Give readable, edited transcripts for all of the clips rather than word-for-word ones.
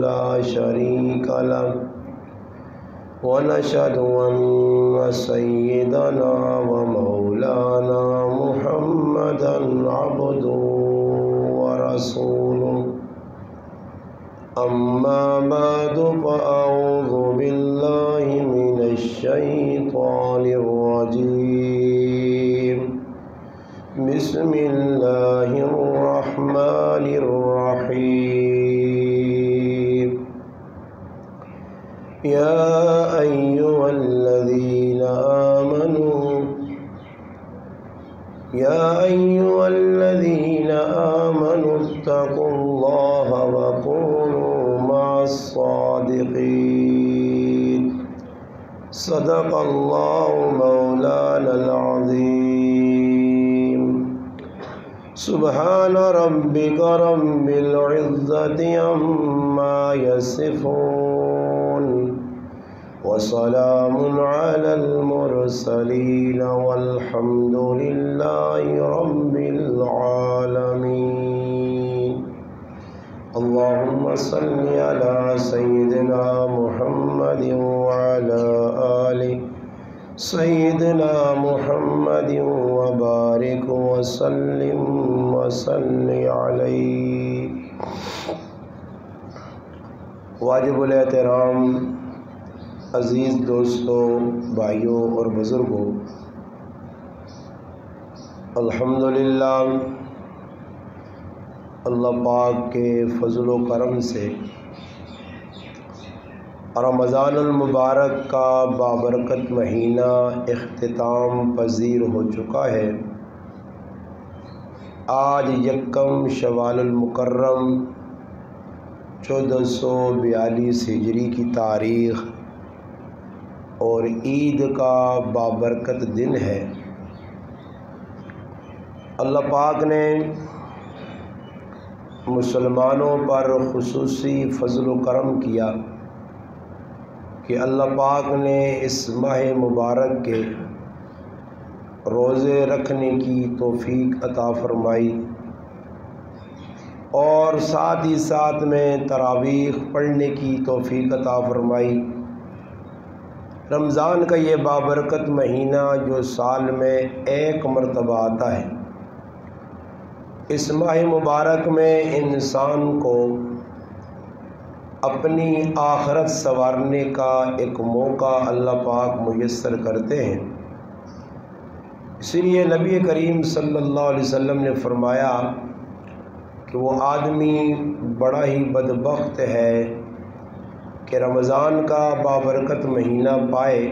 لا شريك له ونشهد أن سيدنا ومولانا محمدا عبده ورسوله أما بعد فأعوذ بالله من الشيطان الرجيم بسم الله الرحمن الرحيم يا أيها الذين آمنوا اتقوا الله وكونوا مع الصادقين صدق الله مولانا العظيم سبحان ربك رب العزة عما يصفون وسلام على المرسلين والحمد لله رب العالمين اللهم صل على سيدنا محمد وعلى آل سيدنا محمد وبارك وسلم وصل عليه واجب الاحترام عزیز دوستوں، بھائیوں اور بزرگوں، الحمدللہ اللہ پاک کے فضل و کرم سے رمضان المبارک کا بابرکت مہینہ اختتام پذیر ہو چکا ہے۔ آج یکم شوال المکرم 1442 ہجری کی تاریخ اور عید کا بابرکت دن ہے۔ اللہ پاک نے مسلمانوں پر خصوصی فضل و کرم کیا کہ اللہ پاک نے اس ماہ مبارک کے روزے رکھنے کی توفیق عطا فرمائی اور ساتھ ہی ساتھ میں تراویح پڑھنے کی توفیق عطا فرمائی۔ رمضان کا یہ بابرکت مہینہ جو سال میں ایک مرتبہ آتا ہے، اس ماہ مبارک میں انسان کو اپنی آخرت سنوارنے کا ایک موقع اللہ پاک میسر کرتے ہیں۔ اس لیے نبی کریم صلی اللہ علیہ وسلم نے فرمایا کہ وہ آدمی بڑا ہی بدبخت ہے کہ رمضان کا بابرکت مہینہ پائے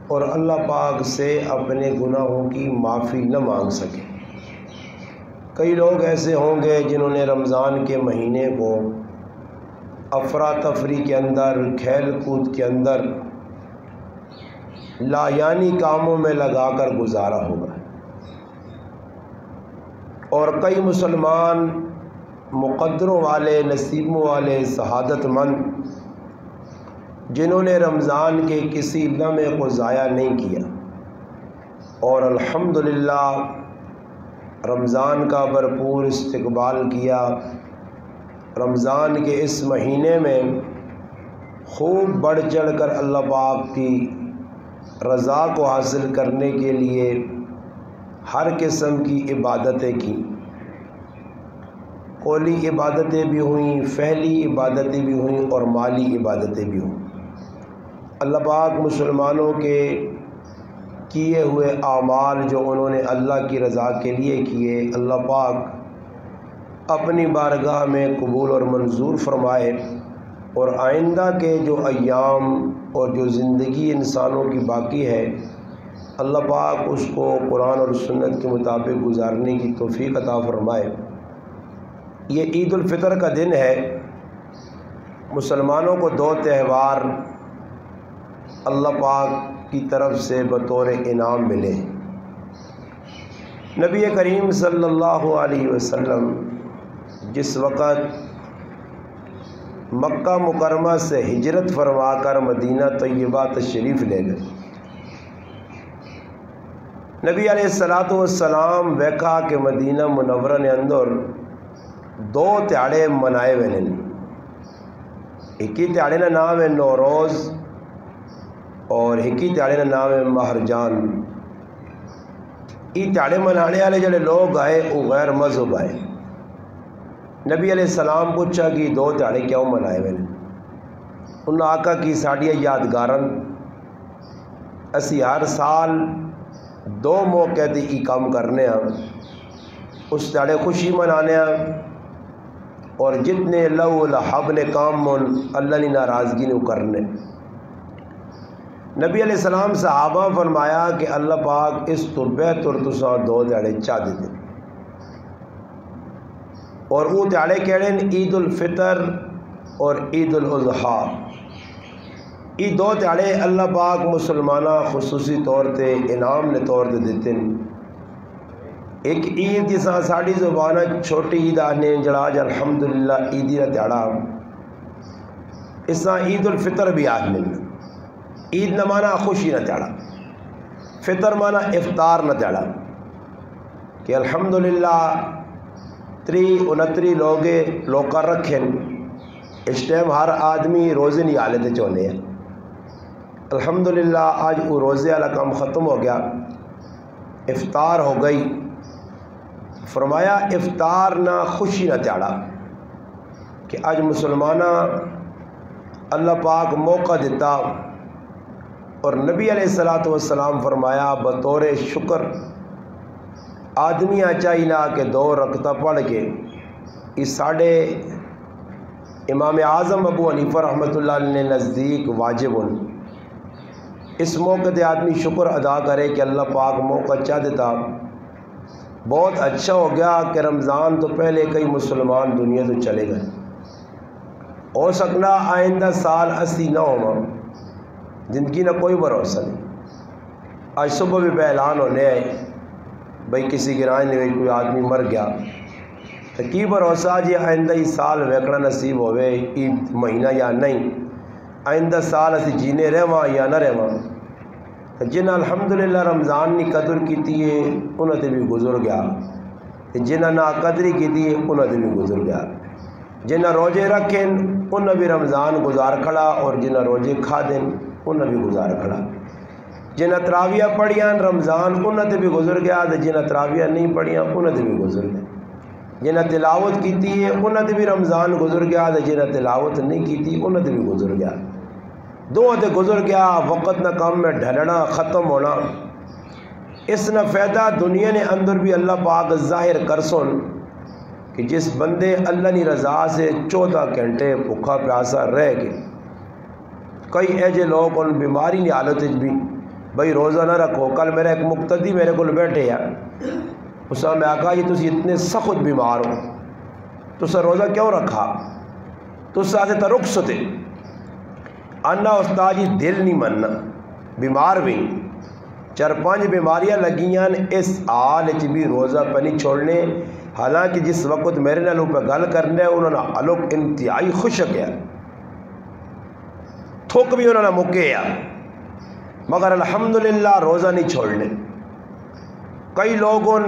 اور اللہ پاک سے اپنے گناہوں کی معافی نہ مانگ سکے۔ کئی لوگ ایسے ہوں گے جنہوں نے رمضان کے مہینے کو افراتفری کے اندر، کھیل کود کے اندر، لا یعنی کاموں میں لگا کر گزارا ہوگا، اور کئی مسلمان مقدروں والے، نصیبوں والے، سعادت مند جنہوں نے رمضان کے کسی لمحے کو ضائع نہیں کیا اور الحمدللہ رمضان کا بھرپور استقبال کیا۔ رمضان کے اس مہینے میں خوب بڑھ چڑھ کر اللہ پاک کی رضا کو حاصل کرنے کے لیے ہر قسم کی عبادتیں کی، قولی عبادتیں بھی ہوئیں، فعلی عبادتیں بھی ہوئیں اور مالی عبادتیں بھی ہوئیں۔ اللہ پاک مسلمانوں کے کیے ہوئے اعمال جو انہوں نے اللہ کی رضا کے لیے کیے، اللہ پاک اپنی بارگاہ میں قبول اور منظور فرمائے، اور آئندہ کے جو ایام اور جو زندگی انسانوں کی باقی ہے، اللہ پاک اس کو قرآن اور سنت کے مطابق گزارنے کی توفیق عطا فرمائے۔ یہ عید الفطر کا دن ہے۔ مسلمانوں کو 2 تہوار اللہ پاک کی طرف سے بطور انعام ملے۔ نبی کریم صلی اللہ علیہ وسلم جس وقت مکہ مکرمہ سے ہجرت فرما کر مدینہ طیبہ تشریف لے گئے، نبی علیہ الصلوۃ والسلام ویکھا کہ مدینہ منورہ نے اندر دو تہاڑے منائے ہوئے ہیں. ایک ہی تہاڑے کا نام ہے نوروز اور ایک ہی تہاڑے کا نام ہے مہرجان. یہ تہاڑے منانے والے جڑے لوگ آئے وہ غیر مذہب آئے. نبی علیہ السلام پوچھا کہ دو تہاڑے کیوں منائے ہوئے ہیں؟ انہوں نے آقا کی ساڑیاں یادگارن اسی ہر سال دو موقع تے ای کام کرنے ہیں. اس تہاڑے خوشی منانے ہیں اور جتنے لو الحب نے کام اللہ نے ناراضگی نے کرنے. نبی علیہ السلام صحابہ فرمایا کہ اللہ پاک اس تو بہتر تساں دو تہاڑے چاہ دیتے اور وہ تہاڑے کہڑے ہیں عید الفطر اور عید الاضحیٰ. یہ دو تہاڑے اللہ پاک مسلمانہ خصوصی طور تے انعام نے طور تے دیتے ہیں. ایک عید جسا ساڑی زبانہ چھوٹی عید آنے جڑا آج الحمدللہ عیدی کا تہاڑا اس طرح عید الفطر بھی آج ملنا. عید نہ مانا خوشی نہ تہاڑا، فطر مانا افطار نہ تہاڑا کہ الحمدللہ 29 لوگ رکھیں. اس ٹائم ہر آدمی روزے نہیں آلے تے چونے ہیں. الحمدللہ آج وہ روزے والا کام ختم ہو گیا، افطار ہو گئی. فرمایا افطار نہ خوشی نہ تہاڑا کہ آج مسلمانہ اللہ پاک موقع دیتا اور نبی علیہ السلام فرمایا بطور شکر آدمی چاہیے کہ 2 رکعتاں پڑھ کے اس ساڑھے امام اعظم ابو حنیفہ رحمۃ اللہ علیہ نے نزدیک واجب ان. اس موقع تے آدمی شکر ادا کرے کہ اللہ پاک موقع چاہ دیتا. بہت اچھا ہو گیا کہ رمضان تو پہلے کئی مسلمان دنیا تو چلے گئے. ہو سکنا آئندہ سال اسی نہ ہوا، زندگی نہ کوئی بھروسہ نہیں. آج صبح بھی پہ اعلان ہونے آئے بھائی کسی گرائے نے کوئی آدمی مر گیا تو کی بھروسہ جی آئندہ ہی سال ویکڑا نصیب ہوئے ای مہینہ یا نہیں، آئندہ سال اسی جینے رہواں یا نہ رہواں. جنہیں الحمدللہ رمضان نے قدر کیتی ہے انہوں نے بھی گزر گیا، جنہیں نہ قدری کیتی ہے انہوں نے بھی گزر گیا. جنہیں روزے رکھیں انہیں بھی رمضان گزار کھڑا اور جنہیں روزے کھا دیں انہیں بھی گزار کھڑا. جنہیں تراویہ پڑھیاں رمضان انہیں تے بھی گزر گیا، جنہیں تراویہ نہیں پڑھیاں انہیں تے بھی گزر گیا. جنہیں تلاوت کیتی ہے انہیں تے بھی رمضان گزر گیا، جنہیں تلاوت نہیں کیتی انہیں تے بھی گزر گیا. دو تے گزر گیا. وقت نہ کام میں ڈھلنا ختم ہونا. اس نہ فائدہ دنیا نے اندر بھی اللہ پاک ظاہر کرسن کہ جس بندے اللہ کی رضا سے 14 گھنٹے بھوکا پیاسا رہ گئے. کئی ایجے لوگ ان بیماری کی حالت بھی بھائی روزہ نہ رکھو. کل میرا ایک مقتدی میرے کو بیٹھے ہیں اس میں آقا جی تسی اتنے سخت بیمار ہو تسا روزہ کیوں رکھا؟ تسا سے تو رخصت انا استاد جی دل نہیں مننا بیمار بھی 4-5 بیماریاں لگیاں اس حال بھی روزہ پہ نہیں چھوڑنے. حالانکہ جس وقت میرے نالوں پہ گل کرنے انہوں نے الگ انتہائی خوش کیا تھوک بھی انہوں نے مکے مگر الحمدللہ روزہ نہیں چھوڑنے. کئی لوگوں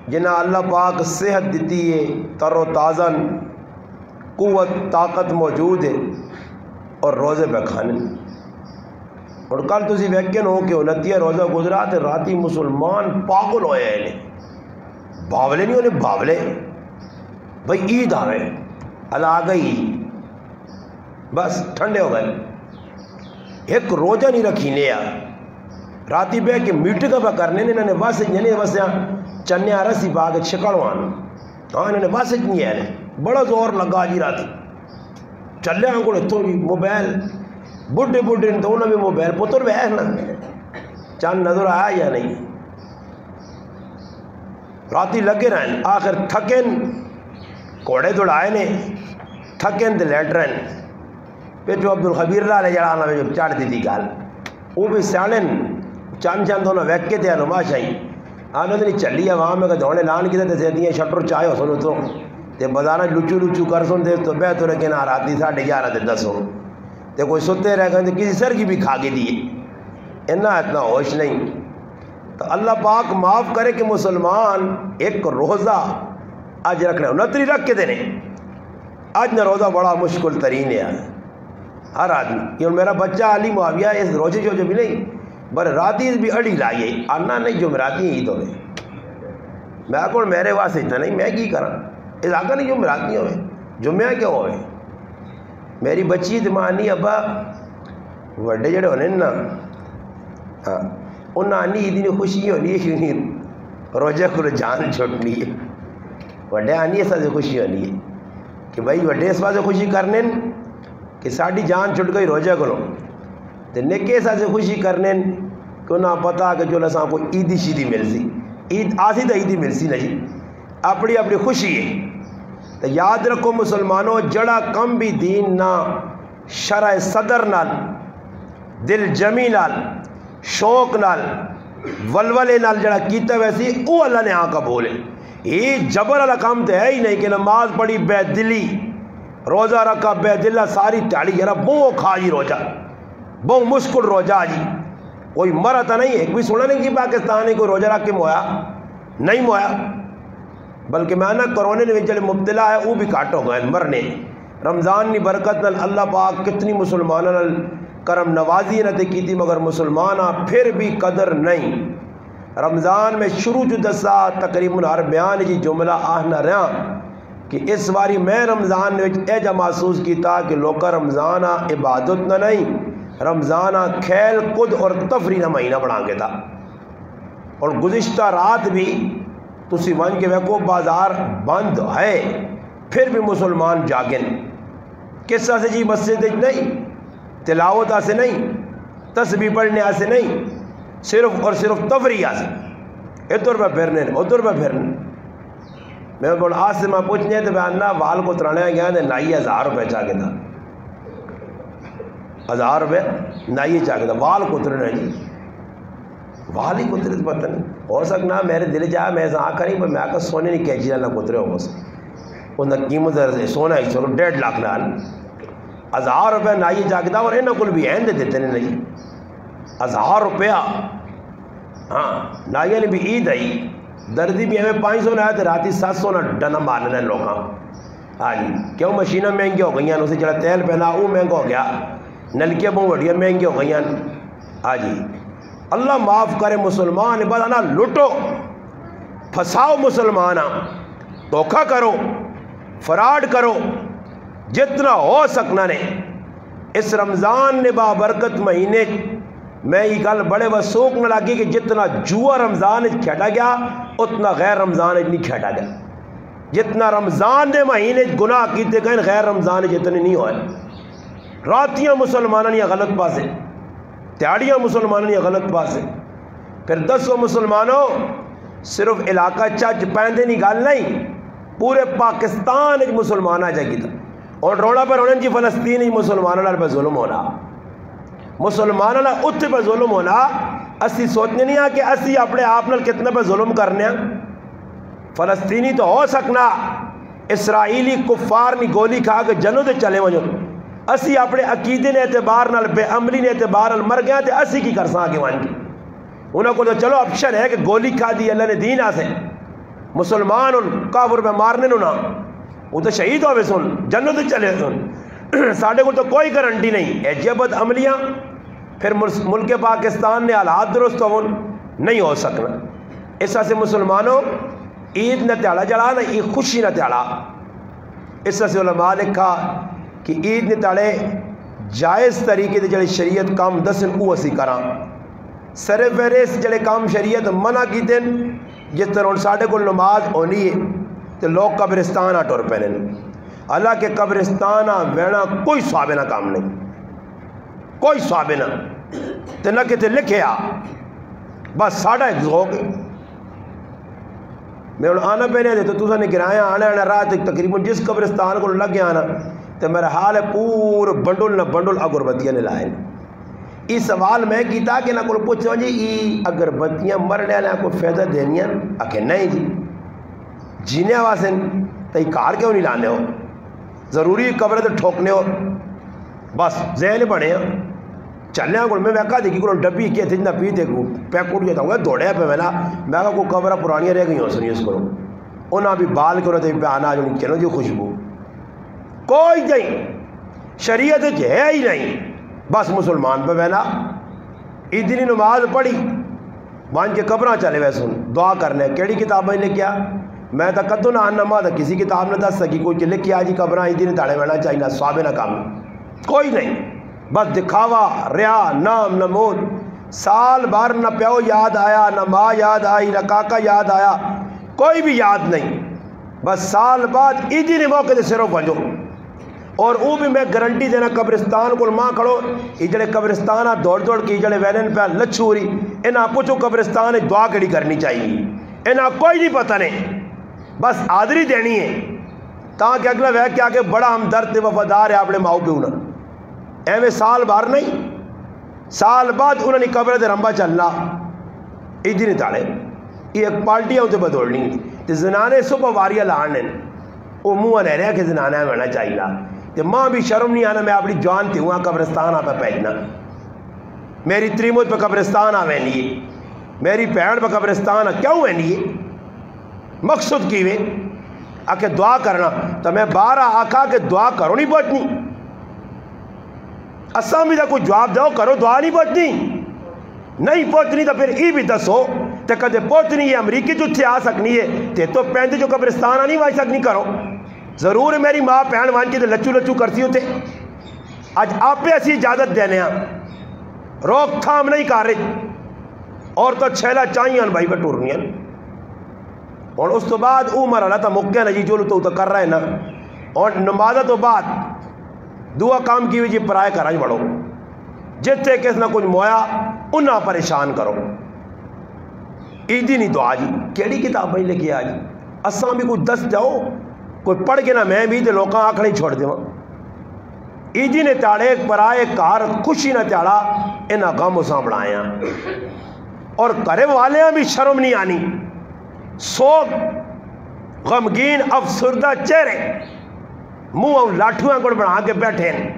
جنہیں اللہ پاک صحت دیتی ہے تر و تازہ قوت طاقت موجود ہے اور روزے پہ کھانے. اور کل تسی ویکن ہو کہ 29 روزہ گزرا تو راتی مسلمان پاگل ہوئے ہیں باولے نہیں انہیں باولے بھائی عید آوے اللہ آ گئی بس ٹھنڈے ہو گئے. ایک روزہ نہیں رکھی لیا راتی بہ کے میٹنگ پہ کرنے انہوں نے بس وسیا چنیا رسی پا کے چھکڑوان. ہاں انہوں نے بس نہیں ہے بڑا زور لگا جی راتی چلے ہوں کو اتوں بھی موبائل بڈھے بڈھے تو انہوں بھی موبائل پتر بہ نا چند نظر آیا یا نہیں. راتی لگے رہن آخر تھکن گھوڑے دوڑائے نے تھکن تو لیٹ رہن. پھر جو عبدالخبیر لالے جڑا جو چڑھ دی تھی گل وہ بھی سیاڑن چند چند انہوں ویکے تھے نماشائی آنے تو نہیں چلی عوام میں کہ دوڑے لان کی تے دیاں شٹر چاہے ہو سنو تو تے بازارہ لچو لچو کر سن دے تو بہتر ہے کہ نہ راتی 11:30 تے 10 ہو تے کوئی ستے رہ گئے کسی سر کی بھی کھا کے دیے اتنا ہوش نہیں. تو اللہ پاک معاف کرے کہ مسلمان ایک روزہ اج رکھنا 69 رکھ کے دینے. اج نہ روزہ بڑا مشکل ترین ہے ہر آدمی. یہ میرا بچہ علی معاویہ اس روزے جو بھی نہیں بر راتی بھی اڑی لائیے آنا نہیں جمعراتی عید ہوئے. میں کو میرے واسطے اتنا نہیں میں کی کرا اس آگا نہیں جمعراتی ہوئے جمعہ کیوں ہوئے. میری بچی دمانی ابا وڈے جڑے ہونے نا ہاں انہیں آنی عید نہیں خوشی ہونی ہے روزے کو جان چھوٹنی ہے. وڈے آنی اس سے خوشی ہونی ہے کہ بھائی وڈے اس واسطے خوشی کرنے کہ ساڑی جان چھٹ گئی روزے کو تو نکے اس سے خوشی کرنے کہ انہیں پتا کہ جو لساں کو عیدی شیدی مل سی عید آسی تو عیدی مل سی نہیں اپنی اپنی خوشی ہے. تو یاد رکھو مسلمانوں جڑا کم بھی دین نہ شرع صدر نال دل جمی نال شوق نال ولولے نال جڑا کیتا ویسی او اللہ نے آن قبول ہے. یہ جبر والا کام تو ہے ہی نہیں کہ نماز پڑھی بے دلی روزہ رکھا بے دلہ ساری تیاری یار بہو کھا جی روزہ بہو مشکل روزہ جی کوئی مرا تو نہیں ایک بھی سنا نہیں کہ پاکستان نے کوئی روزہ رکھ کے مویا نہیں مویا بلکہ میں نہ کرونے نے جڑے مبتلا ہے وہ بھی کاٹ ہو گئے مرنے. رمضان نی برکت نال اللہ پاک کتنی مسلمانوں نال کرم نوازی نہ تے کیتی مگر مسلمانہ پھر بھی قدر نہیں. رمضان میں شروع جو دسا تقریباً ہر بیان جی جملہ آہنا رہا کہ اس باری میں رمضان نے ایجا محسوس کیتا کہ لوکا رمضانہ عبادت نہ نہیں رمضانہ کھیل کود اور تفریح نہ مہینہ بڑھا کے تھا. اور گزشتہ رات بھی تسی ون کے ویکو بازار بند ہے پھر بھی مسلمان جاگن کس سے جی مسجد نہیں تلاوت سے نہیں تسبیح پڑھنے سے نہیں صرف اور صرف تفریح سے ادھر پہ پھرنے ادھر پہ پھرنے. میں بول آج سے میں پوچھنے تو میں وال کو ترانے گیا تو نائی 1000 روپے چاہ کے تھا 1000 روپے نائی چاہ کے تھا وال کو ترنے جی وال ہی کترے تو پتہ نہیں ہو سکنا میرے دل جا میں ایسا آنکھا نہیں پر میں آکا سونے نہیں کہہ چیزا نہ کترے ہو بس انہیں قیمت سونا ہی چلو 1.5 لاکھ نال 1000 روپے نائی چاہ کے تھا اور انہیں کل بھی ہیں دیتے نہیں 1000 روپیہ ہاں نائی نے بھی عید آئی دردی بھی ہمیں 500 نہ آئے تھے راتی 700 نہ ڈنا مارنے لوگاں. ہاں جی کیوں مشینہ مہنگی ہو گئی ہیں اسے جڑا تیل پہنا وہ مہنگا ہو گیا نلکیاں بہت وڈیاں مہنگی ہو گئی ہیں. ہاں جی اللہ معاف کرے مسلمان بدانا لٹو پھساؤ مسلمان دھوکہ کرو فراڈ کرو جتنا ہو سکنا نے اس رمضان نے بابرکت مہینے میں یہ گل بڑے وسوک نہ لگی کہ جتنا جوا رمضان کھیٹا گیا اتنا غیر رمضان نہیں کھیٹا گیا. جتنا رمضان دے مہینے گناہ کیتے گئے غیر رمضان جتنے نہیں ہوئے. راتیاں مسلمانوں نے غلط پاسے تیاڑیاں مسلمانوں نے غلط پاسے پھر 10 مسلمانوں صرف علاقہ چچ پیندے نہیں گل نہیں پورے پاکستان مسلمانہ جگی تھا اور روڑا پر ہونے جی فلسطین مسلمانوں پر ظلم ہونا مسلمانوں اتنے پہ ظلم ہونا اسی سوچنے نہیں کہ اسی اپنے آپ نال کتنے پہ ظلم کرنے ہیں. فلسطینی تو ہو سکنا اسرائیلی کفار نی گولی کھا کے جنوں دے چلے وجوں اسی اپنے عقیدے نے اعتبار نال بے عملی نے اعتبار نال مر گیا تے اسی کی کر ساں کے وان کی انہوں کو تو چلو آپشن ہے کہ گولی کھا دی اللہ نے دین آسے مسلمان ان کافر پہ مارنے نو نا وہ تو شہید ہوئے سن جنوں دے چلے سن ساڑھے کو تو کوئی گارنٹی نہیں ایجابت عملیاں پھر ملک پاکستان نے حالات درست ہو نہیں ہو سکنا. اس سے مسلمانوں عید نہ تیاڑا جڑا نہ عید خوشی نہ تیاڑا. اس سے علماء لکھا کہ عید نے تاڑے جائز طریقے دے جڑے شریعت کام دسن او اسی کراں سر فہرست جڑے کام شریعت منع کی دن جس طرح ساڑھے کو نماز ہونی ہے تو لوگ قبرستان ٹر پہنے اللہ کے قبرستان وینا کوئی صحابہ نہ کام نہیں کوئی صحابہ نہ تے نہ کتے لکھے بس ساڑھا ایک ذوق میں آنا پہنے دے تو تُسا نے گرایا آنا رات تقریباً جس قبرستان کو لگ گیا آنا تو میرا حال ہے پور بنڈل نہ بنڈل اگربتیاں نے لائے. یہ سوال میں کیتا کہ نہ کوئی پوچھو جی یہ اگربتیاں مرنے والے کوئی فائدہ دینیاں آکے نہیں جی جینے واسے تو یہ کار کیوں نہیں لانے ہو ضروری قبر تو ٹھوکنے ہو بس ذہن بنے چلنے کو میں ویکا دیکھی کو ڈبی کیا تھی نہ پیتے کو پیک اٹھ گیا تھا دوڑے پہ میں کہا کوئی قبر پرانیاں رہ گئی ہو سنی اس کو انہاں بھی بال کرو تو بیانا جو چلو جو خوشبو کوئی نہیں شریعت ہے ہی نہیں. بس مسلمان پہ بہنا عیدی نماز پڑھی مان کے قبراں چلے وے سن دعا کرنے کیڑی کتابیں لکھیا میں تو کدو نہ آنا تو کسی کتاب نے دس سکی کوئی لکھیا جی قبراں عیدی نے تاڑے بہنا چاہیے صحابہ نہ کام کوئی نہیں. بس دکھاوا ریا نام نمود سال بھر نہ پیو یاد آیا نہ ماں یاد آئی نہ کاکا یاد آیا کوئی بھی یاد نہیں. بس سال بعد عیدی نے موقع دے سروں بنجو اور وہ بھی میں گارنٹی دینا قبرستان کو ماں کھڑو یہ جڑے قبرستان دوڑ دوڑ کے جڑے وینن پہ لچھوری انہاں پوچھو قبرستان دعا کیڑی کرنی چاہیے انہاں کوئی نہیں پتہ نہیں. بس آدری دینی ہے تاکہ اگلا وہ کیا کہ بڑا ہمدرد وفادار ہے اپنے ماؤ پیو نہ ایویں سال بھر نہیں سال بعد انہوں نے قبر دے رمبا چلنا عیدی نے تاڑے یہ ایک پارٹی ہے اسے بدوڑنی تے زنانے صبح واریاں لان وہ منہ لے رہے کہ زنانا ہونا چاہیے تے ماں بھی شرم نہیں آنا میں اپنی جان تھی وہاں قبرستان پہ پہننا میری تریمت پہ قبرستان آویں نہیں میری پیڑ پہ قبرستان کیوں ہے نہیں مقصد کی وے آ کے دعا کرنا تو میں بارہ آکھا کہ دعا کرو نہیں پہنچنی اساں بھی کوئی جواب دو کرو دعا نہیں پہنچنی نہیں پہنچنی تو پھر یہ بھی دسو تے کدے پہنچنی ہے امریکی جو تھے آ سکنی ہے تے تو پہنتے جو قبرستان نہیں وائی سکنی کرو ضرور میری ماں پہن وان کی لچو لچو کرتی ہوتے آج آپ پہ ایسی اجازت دینے ہیں روک تھام نہیں کر رہی اور تو چھیلا چاہیے بھائی بٹورنی اور اس تو بعد عمر اللہ تا مکہ نجی جو تو کر رہے نا اور نمازہ تو بعد دعا کام کی ہوئی جی پرائے کراج بڑھو جتے کس نہ کچھ مویا انہاں پریشان کرو عیدی نہیں دعا جی کیڑی کتاب بھائی لکھی آج اساں بھی کچھ دس جاؤ کوئی پڑھ کے نہ میں بھی تے لوکاں آکھڑے چھوڑ دیواں عیدی نے تاڑے پرائے کار خوشی نہ تاڑا انہاں غم اساں بڑھایا اور کرے والیاں بھی شرم نہیں آنی سوگ غمگین افسردہ چہرے منہ لاٹھویں کو بنا کے بیٹھے ہیں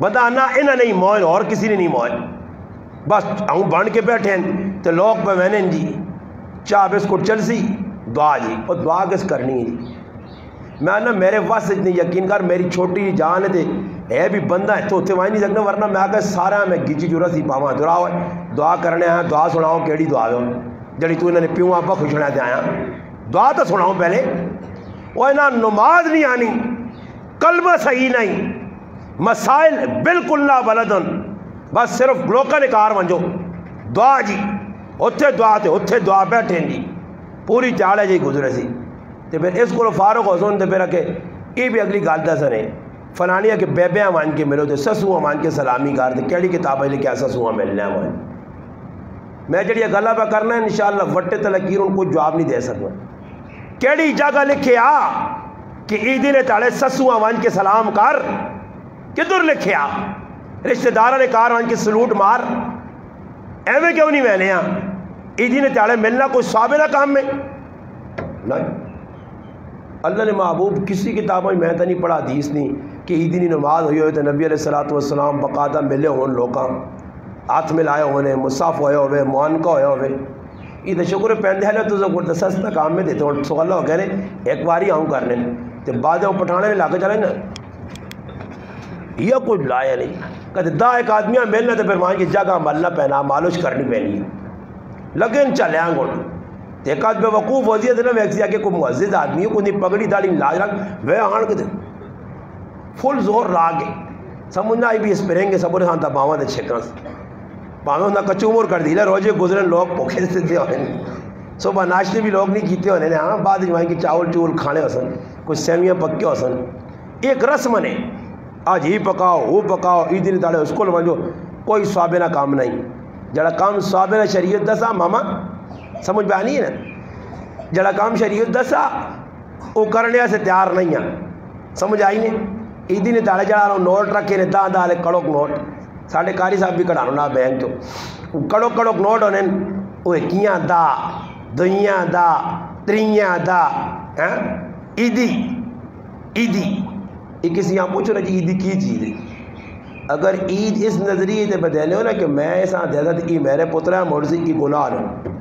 بندہ نہ انہاں نہیں موئل اور کسی نے نہیں موئل بس ہوں بن کے بیٹھے ہیں تو لوگ پہ میں نے جی چاہ بسکٹ چلسی دعا جی اور دعا کس کرنی ہے جی میں نا میرے واسطے اتنی یقین کر میری چھوٹی جان ہے بھی بندہ ہے تو اتنے وہاں نہیں سکنا ورنہ میں آگے سارا میں گیچی جورا سی پاواں دعا ہوئے دعا کرنے آیا دعا سناؤ کیڑی دعا ہو جڑی تو انہوں نے پیوں آپ خوشنا دے آیا دعا تو سناؤ پہلے وہ انہاں نماز نہیں آنی قلبہ صحیح نہیں مسائل بالکل نہ بلدن بس صرف لوکاں نے کار منجو دعا جی اتھے دعا تے اتھے دعا بیٹھیں جی پوری چاڑے جی گزرے سی تے پھر اس کو فاروق ہو سن تے پھر کہ یہ بھی اگلی گل دس رہے فلانیاں کہ بیبیاں مان کے ملو تے سسواں مان کے سلامی کر تے کیڑی کتاب ہے لکھیا سسواں ملنا ہے میں جڑی گلاں پہ کرنا ہے انشاءاللہ وٹے تے لکیر ان کو جواب نہیں دے سکتا کیڑی جگہ لکھیا کہ عیدی نے تاڑے سسواں مان کے سلام کر کدھر لکھیا رشتہ داروں نے کار وان کے سلوٹ مار ایویں کیوں نہیں میں نے عیدی نے تاڑے ملنا کوئی صحابہ نہ کام میں نہیں اللہ نے محبوب کسی کتابوں میں تو نہیں پڑھا حدیث نہیں کہ عیدی نہیں نماز ہوئی ہوئے تو نبی علیہ السلام بقاعدہ ملے ہون لوکاں ہاتھ ملائے ہونے مصاف ہوئے ہوئے معانقہ ہوئے ہوئے یہ تو شکر پہندے ہیں تو زبردست سستا کام میں دیتے ہیں سوالہ ہو گئے ایک باری آؤں کرنے تو بعد وہ پٹھانے میں لاکے چلیں نا یہ کچھ لایا نہیں کہتے دا ایک آدمیاں ملنا تو پھر وہاں کی جگہ ملنا پہنا مالش کرنی پہنی لگن چلے آنگوں ایک آدھ بے وقوف وزیر دینا ویکسی آکے کوئی معزز آدمی ہے کوئی پگڑی داڑی لاج رکھ وہ آن کے دے فل زور راگے سمجھنا آئی بھی اسپریں گے سبورے ہاں تا باوان دے چھکاں سے باوان دا کچومور کر دیلے روجے گزرن لوگ پوکھے سے دے ہوئے صبح ناشتے بھی لوگ نہیں کیتے ہونے ہاں بعد وہاں کی چاول چول کھانے ہو سن کچھ سیویاں پکے ہو سن ایک رسم نے آج ہی پکاؤ وہ پکاؤ عیدی نے تاڑے اس کو لوگوں کوئی صحابہ نہ کام نہیں جڑا کام صحابہ نہ شریعت دسا ماما سمجھ پہ آنی ہے نا جڑا کام شریعت دسا وہ کرنے سے تیار نہیں ہے سمجھ آئی نے عیدی نے تاڑے جڑا نوٹ رکھے نے داں دالے کڑوک نوٹ ساڑھے کاری صاحب بھی کڑھانو نا بینک تو کڑوک کڑوک نوٹ ہونے وہ کیاں دا دنیا دا تریاں دا عیدی عیدی یہ کسی یہاں پوچھو نا کہ عیدی کی چیز ہے اگر عید اس نظریے سے بدلے ہو نا کہ میں ایسا حضرت ای میرے پترہ مرضی کی گناہ ہوں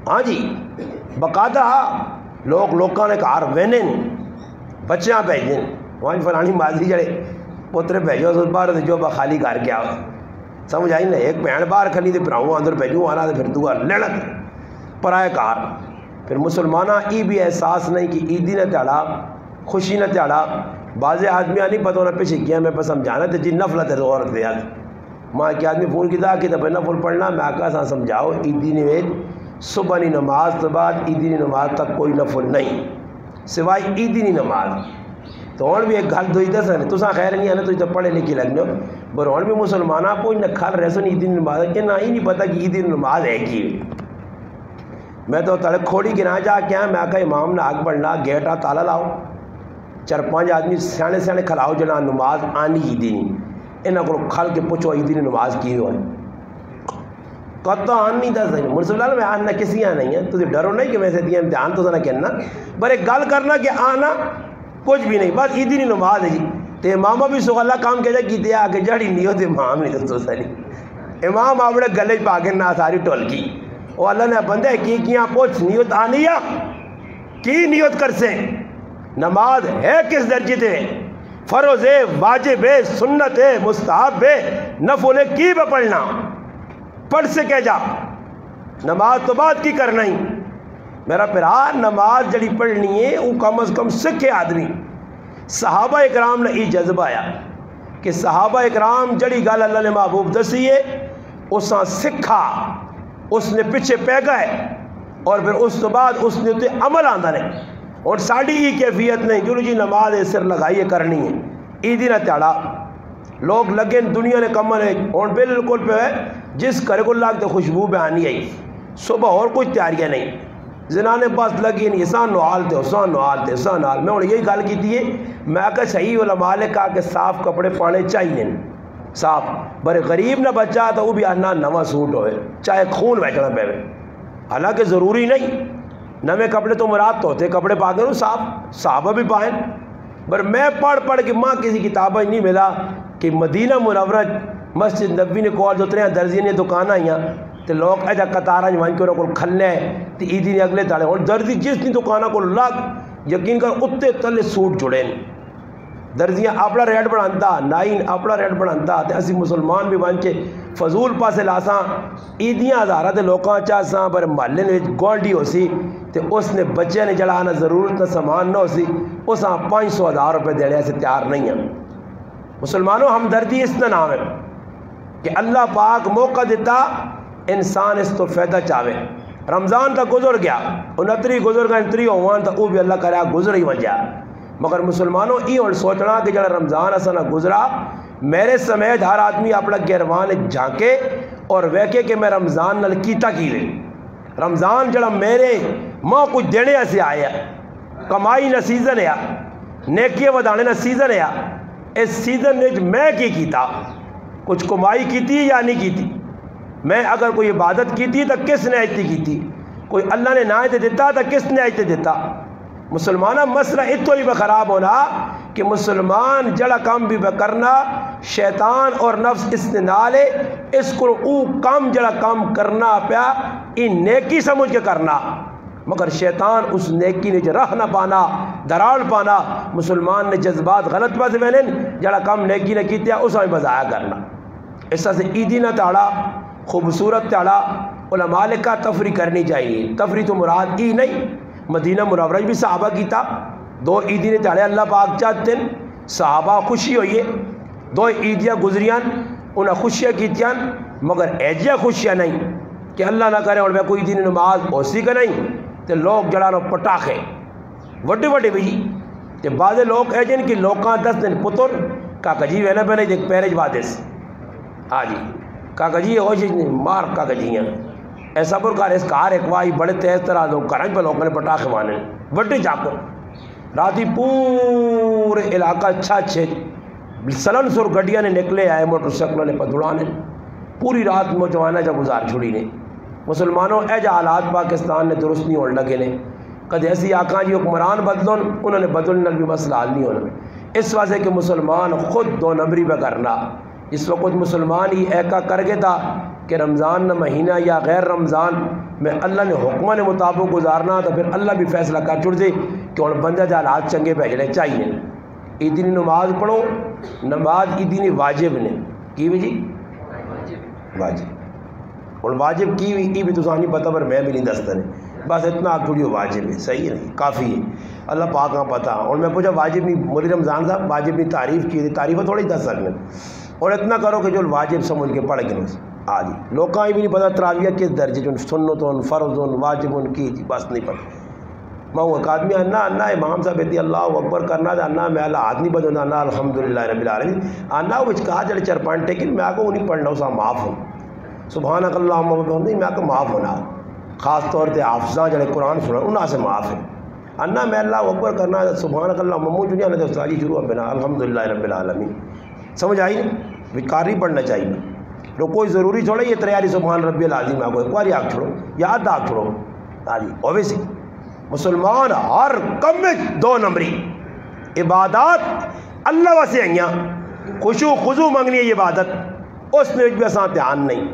ہاں جی باقاعدہ لوگ لوکاں نے گھر وہنے بچیاں بھیجن وہاں فلانی ماضی جڑے پوترے بھیجو اس باہر جو خالی کر کے آؤ سمجھ آئی نا ایک بھین باہر کھلی تو پراؤں اندر بھیجوں آنا تو پھر دعا لڑک پرائے کار پھر مسلمانہ ای بھی احساس نہیں کہ عیدی نہ تیڑا خوشی نہ تیڑا بعض آدمی نہیں پتہ ہونا پیچھے کیا میں پہ سمجھانا تو جی نفلت ہے تو عورت دیا ماں کہ آدمی فون کیا کہ تو نفل پڑھنا میں آقا سا سمجھاؤ عیدی نے صبح نی نماز تو بعد عیدی نماز تک کوئی نفل نہیں سوائے عیدی نی نماز تو ہوں بھی ایک گل دوئی دس ہے تو خیر نہیں ہے نا تو پڑھے لکھے لگنے پر ہوں بھی مسلمانہ پوچھ نہ کھل رہے سن عیدی نماز کہ نہ ہی نہیں پتہ کہ عیدی نماز ہے کی میں تو تڑک کھوڑی گنا جا کے میں آقا امام نے آگ پڑھنا گیٹا تالا لاؤ 4-5 آدمی سیانے سیانے کھلاؤ جنا نماز آنی عیدی نہیں انہاں کو کھل کے پوچھو عیدی نے نماز کی ہوئے کہتا آن نہیں دس نہیں مرسول اللہ میں آنا کسی آنا نہیں ہے تو ڈرو نہیں کہ ویسے دیا امتحان تو نہ کہنا پر ایک گل کرنا کہ آنا کچھ بھی نہیں بس عیدی نہیں نماز ہے جی تو امامہ بھی سو اللہ کام کہہ جائے کی آ کے جڑی نہیں ہوتے امام نہیں تو ساری امام اپنے گلے پا کے نہ ساری ٹول کی وہ اللہ نے بندے کی کیا پوچھ نیت آنی کی نیت کر سے نماز ہے کس درجے تے فرض ہے واجب ہے سنت ہے مستحب ہے نفل ہے کی بے پڑھنا پڑھ سے کہہ جا نماز تو بعد کی کرنا ہی میرا پیار نماز جڑی پڑھنی ہے وہ کم از کم سکھے آدمی صحابہ اکرام نے یہ جذبہ آیا کہ صحابہ اکرام جڑی گل اللہ نے محبوب دسی ہے اساں سکھا اس نے پیچھے پہ گئے اور پھر اس تو بعد اس نے تے عمل آندہ نہیں اور ساڑی ہی کیفیت نہیں جو جی نماز سر لگائیے کرنی ہے عیدی نہ تیڑا لوگ لگے دنیا نے کمل ہے اور بالکل پہ ہے جس کرے کو لگتے خوشبو پہ آنی آئی صبح اور کوئی تیاریاں نہیں زنانے پاس لگی نہیں اسان نوال تھے اسان نوال تھے اسان نوال میں انہیں یہی گل کی تھی میں کہا صحیح علماء نے کہا کہ صاف کپڑے پانے چاہیے صاف بڑے غریب نہ بچہ تو وہ بھی آنا نواں سوٹ ہوئے چاہے خون بیچنا پہ حالانکہ ضروری نہیں نوے کپڑے تو مراد تو ہوتے کپڑے پا کے صاف صحابہ بھی پائیں پر میں پڑھ کے ماں کسی کتابیں نہیں ملا کہ مدینہ منورہ مسجد نبی نے کال جو ترے درزی نے دکان آئیاں تو لوگ ایجا قطارہ جوائن کے انہوں کو کھلنے تو عیدی نے اگلے داڑے اور درزی جس نے دکانہ کو لگ یقین کر اتے تلے سوٹ جڑیں درزیاں اپنا ریٹ بڑھانتا نائن اپنا ریٹ بڑھانتا تے اسی مسلمان بھی بانچے فضول پاسے لاساں عیدیاں ہزارہ تے لوکاں چاہساں پر محلے نے گوانڈی ہو سی تے اس نے بچے نے جڑانا ضرورت نہ سامان نہ ہو سی اساں 500,000 روپے دینے سے تیار نہیں ہیں مسلمانوں ہمدردی اس کا نام ہے کہ اللہ پاک موقع دیتا انسان اس تو فائدہ چاہے رمضان تک گزر گیا 29 گزر گیا 29 ہوان تک وہ بھی اللہ کرے گزر ہی وجہ مگر مسلمانوں یہ اور سوچنا کہ جڑا رمضان ایسا نہ گزرا میرے سمیت ہر آدمی اپنا گہروان جھانکے اور ویکے کہ میں رمضان نال کیتا کی لے رمضان جڑا میرے ماں کچھ دینے سے آیا کمائی نہ سیزن ہے نیکیاں ودانے نہ سیزن ہے اس سیزن نے میں کی کیتا کچھ کمائی کیتی یا نہیں کیتی میں اگر کوئی عبادت کیتی تو کس نے ایتی کیتی کوئی اللہ نے نہ دیتا تو کس نے ایتے دیتا مسلمانہ مسئلہ اتو ہی خراب ہونا کہ مسلمان جڑا کام بھی کرنا شیطان اور نفس اس نے نالے اس کو او کام جڑا کام کرنا پیا ان نیکی سمجھ کے کرنا مگر شیطان اس نیکی نے رہ نہ پانا دراڑ پانا مسلمان نے جذبات غلط پاس وینن جڑا کام نیکی نے کیتیا اس میں بضایا کرنا اس سے عیدی نہ تاڑا خوبصورت تاڑا علماء نے کہا تفریح کرنی چاہیے تفریح تو مراد ای نہیں مدینہ منورہ بھی صحابہ کیتا 2 عیدی نے تاڑے اللہ پاک چاہتے ہیں صحابہ خوشی ہوئیے 2 عیدیاں گزریاں انہیں خوشیاں کیتیاں مگر ایجیاں خوشیاں نہیں کہ اللہ نہ کرے اور میں کوئی دین نماز ہوسی کا نہیں تو لوگ جڑا لو پٹاخے وڈے وڈے بھی کہ بعض لوگ ایجن کہ لوکاں 10 دن پتر کاکا جی وینا پہ نہیں دیکھ پیرج بادس ہاں جی کاکا جی ہو جی مار کاکا جی ہیں ایسا پرکار اس کار ایک وائی بڑے تیز طرح لوگ کرائیں پہ لوگوں نے پٹاخے مانے وڈے جاکو راتی پورے علاقہ اچھے سلن سر گڈیاں نے نکلے آئے موٹر سائیکلوں نے پتھڑانے پوری رات نوجوانہ جا گزار چھڑی نے مسلمانوں اے جا حالات پاکستان نے درست نہیں ہونے لگے نے کدے ایسی آقا جی حکمران بدلون انہوں نے بدلنے بھی مسئلہ حال نہیں ہونا اس وجہ کہ مسلمان خود 2 نمبری پہ کرنا اس وقت مسلمان ہی ایکا کر گے تھا کہ رمضان نہ مہینہ یا غیر رمضان میں اللہ نے حکمہ نے مطابق گزارنا تو پھر اللہ بھی فیصلہ کر چھوڑ دے کہ ہوں بندہ دے حالات چنگے بھیجنے چاہیے. عیدی نماز پڑھو, نماز عیدی واجب نے کی بھی جی واجب. اور واجب کی بھی تو نہیں پتہ, پر میں بھی نہیں دستا نہیں, بس اتنا آپ تھوڑی واجب ہے, صحیح ہے نہیں کافی ہے, اللہ پاک کا پتہ. اور میں پوچھا واجب نہیں, مودی رمضان صاحب واجب نہیں تعریف کی تھی, تعریف تھوڑی دس سکنے. اور اتنا کرو کہ جو واجب سمجھ کے پڑھ گئے آ جی. لوگوں بھی نہیں پتہ تراویہ کس درجے جو سنتون فرضون واجبون کی جی, بس نہیں پتہ. میں وہ ایک آدمی انا امام صاحب بیتی اللہ اکبر کرنا تھا, انا میں اللہ ہاتھ نہیں بدلنا, انا الحمدللہ رب العالمین, انا وہ کہا جڑے چرپان ٹیکن میں آگے وہ نہیں پڑھنا اسا معاف ہوں, سبحانک اللہم وبحمدک میں آگے معاف ہونا, خاص طور پہ حافظاں جڑے قرآن سنن انہاں سے معاف ہے. انا میں اللہ اکبر کرنا ہے سبحانک اللہم ممو جو نہیں آنے استاد جی شروع بنا الحمدللہ رب العالمین. سمجھ آئی نا, وکاری پڑھنا چاہیے. لو کوئی ضروری چھوڑے یہ تیاری سبحان ربی العظیم آپ کو ایک بار آگ چھوڑو, یاد آگ چھوڑو. ہاں جی اویسی مسلمان ہر کم میں 2 نمبری عبادات اللہ واسے آئیاں, خشوع خضوع منگنی ہے یہ عبادت, اس میں بھی اساں دھیان نہیں.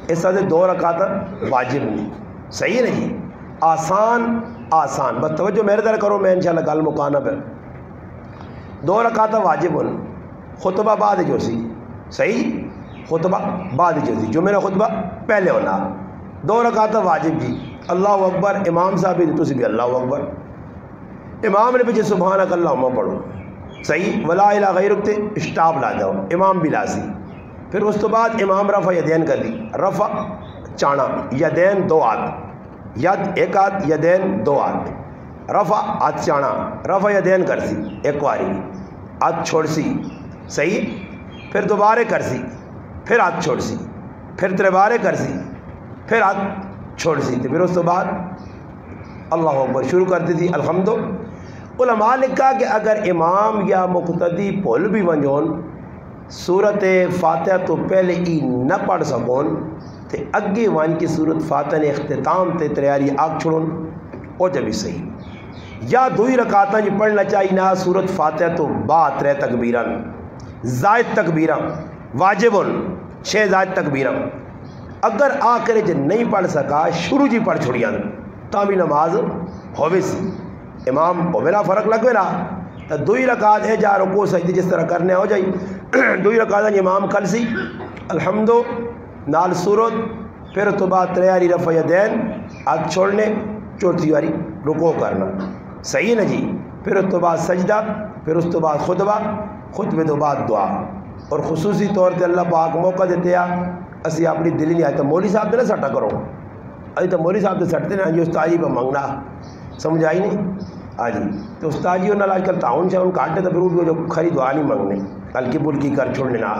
اس طرح سے 2 رکعت واجب نہیں, صحیح نہیں, آسان بس توجہ میرے طرح کرو, میں انشاءاللہ گل مکانا پہ. 2 رکعت واجب ہونا, خطبہ بعد جو سی, صحیح خطبہ بعد جو سی, جو میرا خطبہ پہلے ہونا. 2 رکعت واجب جی, اللہ اکبر امام صاحب بھی تسی بھی اللہ اکبر, امام نے پیچھے سبحانک اللہم پڑھو, صحیح ولا الہ غیرک تے اسٹاپ لا جاؤ, امام بھی لاسی. پھر اس تو بعد امام رفع یدین کر دی, رفع چانا, یدین 2 ہاتھ, ید ایک ہاتھ, یدین 2 ہاتھ, رفع ہاتھ چانا, رفع یدین کر سی ایک واری, ہاتھ چھوڑ سی, صحیح, پھر دوبارہ کر سی, پھر ہاتھ چھوڑ سی, پھر تیبارے کر سی, پھر ہاتھ چھوڑ سی تھی, پھر اس تو بعد اللہ اکبر شروع کرتی تھی الحمد. علماء نے کہا کہ اگر امام یا مقتدی بھول بھی ونجون سورت فاتحہ تو پہلے ہی نہ پڑھ سکون تو اگے وان کی سورت فاتحہ نے اختتام تے تیاری آگ چھوڑن او جبھی صحیح. یا 2 رکعتاں جی پڑھنا چاہیے نہ سورت فاتحہ تو بعد 3 تکبیراں زائد تکبیراں واجبن 6 زائد تکبیراں. اگر آخر جے نہیں پڑھ سکا شروع جی پڑھ چھوڑیاں تا بھی نماز ہووے سی, امام ہووے نا فرق لگوے نا, تو 2 رکعت ہے جا رکوع سجدے جس طرح کرنے ہو جائی. 2 رکعت امام کل سی الحمد نال سورت, پھر تو بعد تیاری رفع یدین ہاتھ چھوڑنے, چوتھی واری رکوع کرنا, صحیح نا جی. پھر اس تو بعد سجدہ, پھر اس تو بعد خطبہ, خطبے تو بعد دعا. اور خصوصی طور پہ اللہ پاک موقع دیتے ہیں اسی اپنی دلی نہیں آئی تو مولوی صاحب نے سٹا کرو, ابھی تو مولوی صاحب سے سٹتے نا جی استاد جی پہ منگنا, سمجھ آئی نہیں. ہاں جی تو استاد جی انہوں نے آج کل تعاون سے ان کاٹے تو پھر جو کھری دعا نہیں منگنے, ہلکی پھلکی کر چھوڑنے نہ,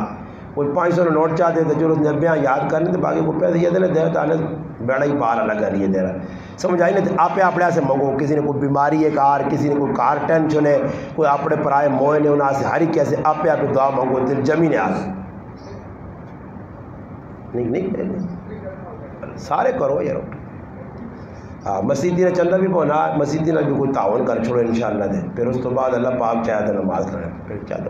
کوئی 500 نوٹ چاہتے تو جو 90 یاد کرنے تو باقی کو پیسے یہ دینے دے تو آنے بیڑا ہی پار الگ کریے دے رہا, سمجھ آئی نہیں. آپ اپنے سے منگو, کسی نے کوئی بیماری ہے کار, کسی نے کوئی کار ٹینشن ہے, کوئی اپنے پرائے موئے نے انہوں سے ہر ایک کیسے آپ دعا منگو, دل جمی نے آس نہیں سارے کرو یار. ہاں مسیدی نے چندہ بھی پہنا, مسیدی نے بھی کوئی تعاون کر چھوڑو انشاءاللہ دے, پھر اس تو بعد اللہ پاک چاہے تو نماز کریں, پھر چلو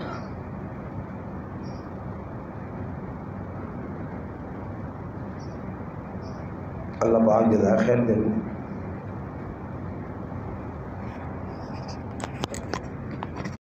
اللہ پاک جزائے خیر دے.